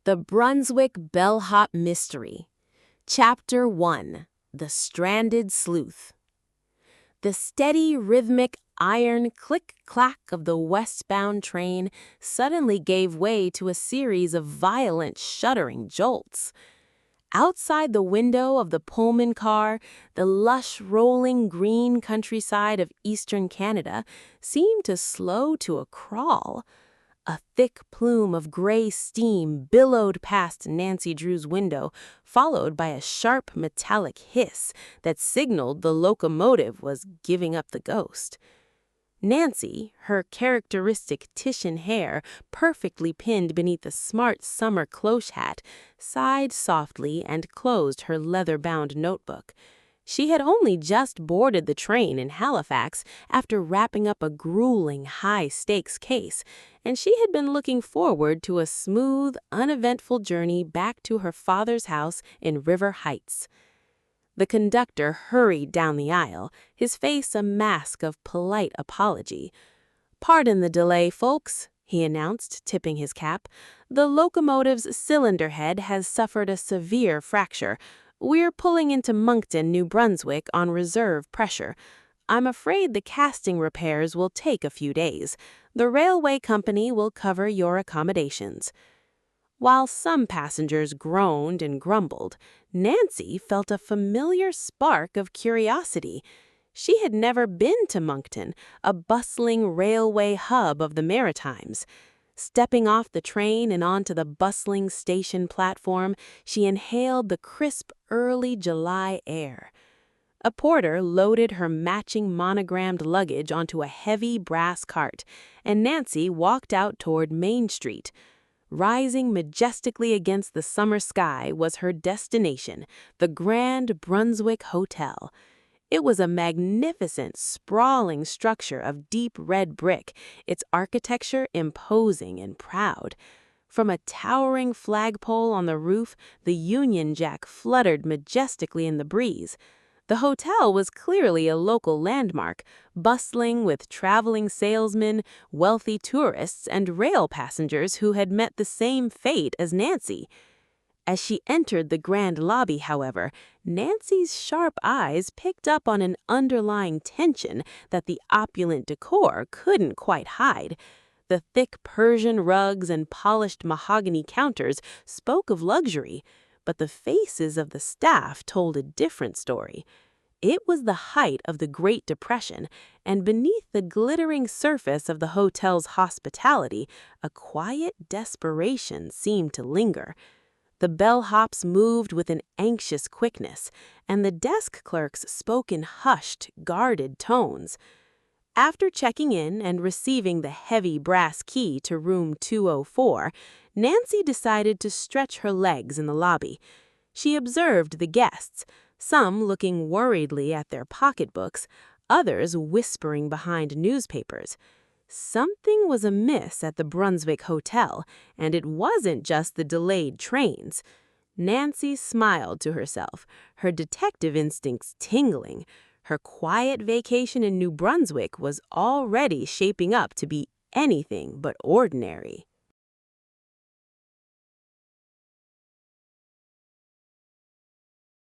The Brunswick Bellhop Mystery. Chapter 1. The Stranded Sleuth. The steady, rhythmic, iron click-clack of the westbound train suddenly gave way to a series of violent, shuddering jolts. Outside the window of the Pullman car, the lush, rolling green countryside of eastern Canada seemed to slow to a crawl. A thick plume of gray steam billowed past Nancy Drew's window, followed by a sharp metallic hiss that signaled the locomotive was giving up the ghost. Nancy, her characteristic Titian hair perfectly pinned beneath a smart summer cloche hat, sighed softly and closed her leather-bound notebook. She had only just boarded the train in Halifax after wrapping up a grueling high-stakes case, and she had been looking forward to a smooth, uneventful journey back to her father's house in River Heights. The conductor hurried down the aisle, his face a mask of polite apology. "Pardon the delay, folks," he announced, tipping his cap. "The locomotive's cylinder head has suffered a severe fracture. We're pulling into Moncton, New Brunswick on reserve pressure. I'm afraid the casting repairs will take a few days. The railway company will cover your accommodations." While some passengers groaned and grumbled, Nancy felt a familiar spark of curiosity. She had never been to Moncton, a bustling railway hub of the Maritimes. Stepping off the train and onto the bustling station platform, she inhaled the crisp early July air. A porter loaded her matching monogrammed luggage onto a heavy brass cart, and Nancy walked out toward Main Street. Rising majestically against the summer sky was her destination, the Grand Brunswick Hotel. It was a magnificent, sprawling structure of deep red brick, its architecture imposing and proud. From a towering flagpole on the roof, the Union Jack fluttered majestically in the breeze. The hotel was clearly a local landmark, bustling with traveling salesmen, wealthy tourists, and rail passengers who had met the same fate as Nancy. As she entered the grand lobby, however, Nancy's sharp eyes picked up on an underlying tension that the opulent decor couldn't quite hide. The thick Persian rugs and polished mahogany counters spoke of luxury, but the faces of the staff told a different story. It was the height of the Great Depression, and beneath the glittering surface of the hotel's hospitality, a quiet desperation seemed to linger. The bellhops moved with an anxious quickness, and the desk clerks spoke in hushed, guarded tones. After checking in and receiving the heavy brass key to room 204, Nancy decided to stretch her legs in the lobby. She observed the guests, some looking worriedly at their pocketbooks, others whispering behind newspapers. Something was amiss at the Brunswick Hotel, and it wasn't just the delayed trains. Nancy smiled to herself, her detective instincts tingling. Her quiet vacation in New Brunswick was already shaping up to be anything but ordinary.